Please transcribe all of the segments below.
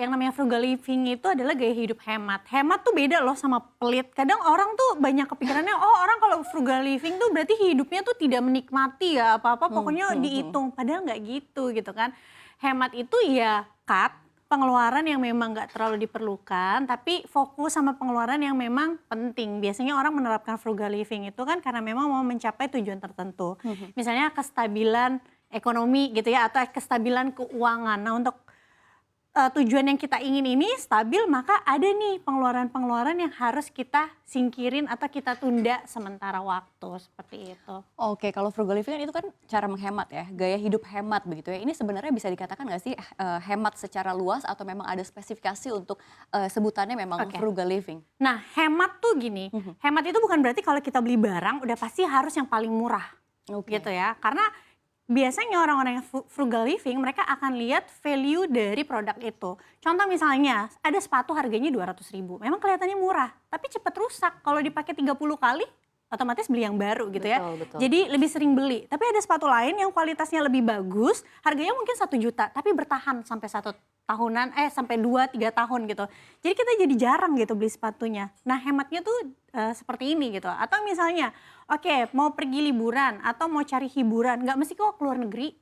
Yang namanya frugal living itu adalah gaya hidup hemat. Hemat tuh beda loh sama pelit. Kadang orang tuh banyak kepikirannya, oh orang kalau frugal living tuh berarti hidupnya tuh tidak menikmati ya apa-apa pokoknya dihitung. Padahal nggak gitu kan. Hemat itu ya cut pengeluaran yang memang nggak terlalu diperlukan, tapi fokus sama pengeluaran yang memang penting. Biasanya orang menerapkan frugal living itu kan karena memang mau mencapai tujuan tertentu. Misalnya kestabilan ekonomi gitu ya, atau kestabilan keuangan. Nah untuk tujuan yang kita ingin ini stabil, maka ada nih pengeluaran-pengeluaran yang harus kita singkirin atau kita tunda sementara waktu, seperti itu. Oke, kalau frugal living kan itu kan cara menghemat ya, gaya hidup hemat begitu ya. Ini sebenarnya bisa dikatakan nggak sih hemat secara luas atau memang ada spesifikasi untuk sebutannya memang frugal living? Nah, hemat tuh gini, hemat itu bukan berarti kalau kita beli barang udah pasti harus yang paling murah, gitu ya. Karena biasanya orang-orang yang frugal living mereka akan lihat value dari produk itu. Contoh misalnya ada sepatu harganya 200.000. Memang kelihatannya murah, tapi cepat rusak. Kalau dipakai 30 kali otomatis beli yang baru gitu ya. Betul. Jadi lebih sering beli. Tapi ada sepatu lain yang kualitasnya lebih bagus, harganya mungkin 1 juta, tapi bertahan sampai 1 tahunan, sampai 2-3 tahun gitu. Jadi kita jadi jarang gitu beli sepatunya. Nah hematnya tuh seperti ini gitu. Atau misalnya, oke, mau pergi liburan atau mau cari hiburan, nggak mesti kok keluar negeri.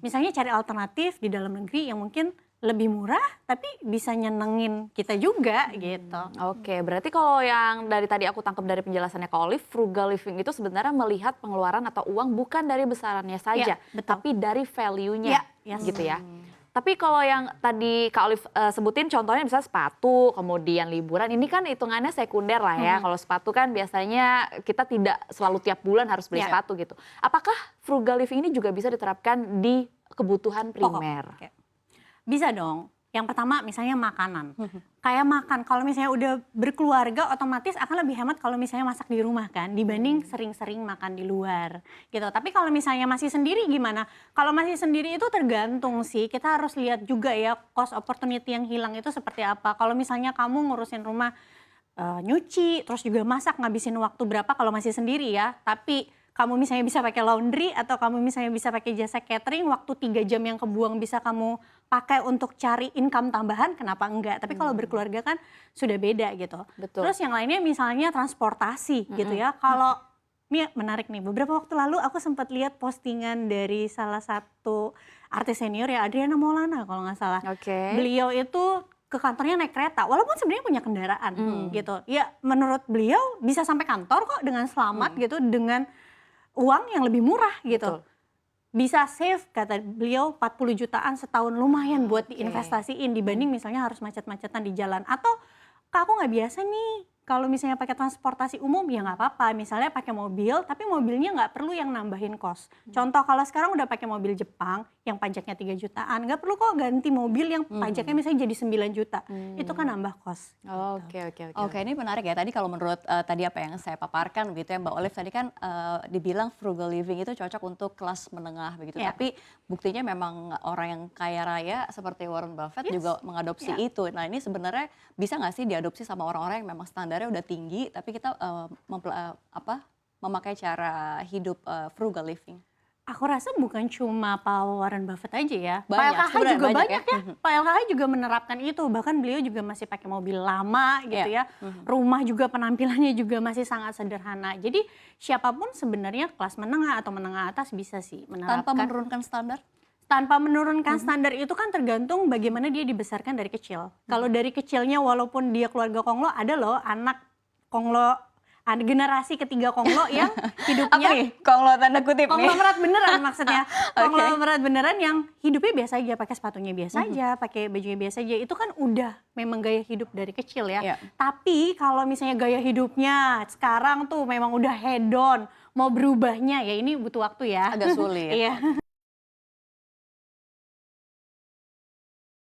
Misalnya cari alternatif di dalam negeri yang mungkin lebih murah tapi bisa nyenengin kita juga gitu. Oke, berarti kalau yang dari tadi aku tangkap dari penjelasannya Kak Olive, frugal living itu sebenarnya melihat pengeluaran atau uang bukan dari besarannya saja, tapi dari value-nya gitu ya. Tapi kalau yang tadi Kak Olive sebutin contohnya misalnya sepatu, kemudian liburan, ini kan hitungannya sekunder lah ya. Kalau sepatu kan biasanya kita tidak selalu tiap bulan harus beli sepatu gitu. Apakah frugal living ini juga bisa diterapkan di kebutuhan primer? Bisa dong. Yang pertama misalnya makanan. Kayak makan, kalau misalnya udah berkeluarga otomatis akan lebih hemat kalau misalnya masak di rumah kan. Dibanding sering-sering makan di luar gitu. Tapi kalau misalnya masih sendiri gimana? Kalau masih sendiri itu tergantung sih. Kita harus lihat juga ya cost opportunity yang hilang itu seperti apa. Kalau misalnya kamu ngurusin rumah nyuci, terus juga masak ngabisin waktu berapa kalau masih sendiri ya. Tapi kamu misalnya bisa pakai laundry atau kamu misalnya bisa pakai jasa catering, waktu 3 jam yang kebuang bisa kamu pakai untuk cari income tambahan, kenapa enggak? Tapi kalau berkeluarga kan sudah beda gitu. Terus yang lainnya misalnya transportasi gitu ya. Kalau ini menarik nih, beberapa waktu lalu aku sempat lihat postingan dari salah satu artis senior ya, Adriana Maulana kalau nggak salah. Beliau itu ke kantornya naik kereta, walaupun sebenarnya punya kendaraan gitu. Ya menurut beliau bisa sampai kantor kok dengan selamat gitu, dengan uang yang lebih murah gitu. Bisa save kata beliau 40 jutaan setahun, lumayan buat diinvestasiin dibanding misalnya harus macet-macetan di jalan. Atau Kak aku nggak biasa nih kalau misalnya pakai transportasi umum ya nggak apa-apa. Misalnya pakai mobil tapi mobilnya nggak perlu yang nambahin kos. Contoh kalau sekarang udah pakai mobil Jepang yang pajaknya 3 jutaan, nggak perlu kok ganti mobil yang pajaknya misalnya jadi 9 juta. Itu kan nambah kos. Oke, ini menarik ya. Tadi kalau menurut tadi apa yang saya paparkan begitu ya Mbak Olive tadi kan dibilang frugal living itu cocok untuk kelas menengah begitu. Tapi buktinya memang orang yang kaya raya seperti Warren Buffett juga mengadopsi itu. Nah ini sebenarnya bisa nggak sih diadopsi sama orang-orang yang memang standarnya udah tinggi tapi kita memakai cara hidup frugal living? Aku rasa bukan cuma Pak Warren Buffett aja ya. Banyak, Pak LKH juga banyak ya. Pak LKH juga menerapkan itu. Bahkan beliau juga masih pakai mobil lama gitu ya. Rumah juga penampilannya juga masih sangat sederhana. Jadi siapapun sebenarnya kelas menengah atau menengah atas bisa sih menerapkan. Tanpa menurunkan standar? Tanpa menurunkan standar itu kan tergantung bagaimana dia dibesarkan dari kecil. Kalau dari kecilnya walaupun dia keluarga konglo, ada loh anak konglo, ada generasi ketiga konglo yang hidupnya apa nih? Konglo tanda kutip nih. Konglomerat beneran maksudnya. Konglomerat beneran yang hidupnya biasa aja, pakai sepatunya biasa aja, pakai bajunya biasa aja. Itu kan udah memang gaya hidup dari kecil ya. Tapi kalau misalnya gaya hidupnya sekarang tuh memang udah hedon, mau berubahnya ya ini butuh waktu ya. Agak sulit.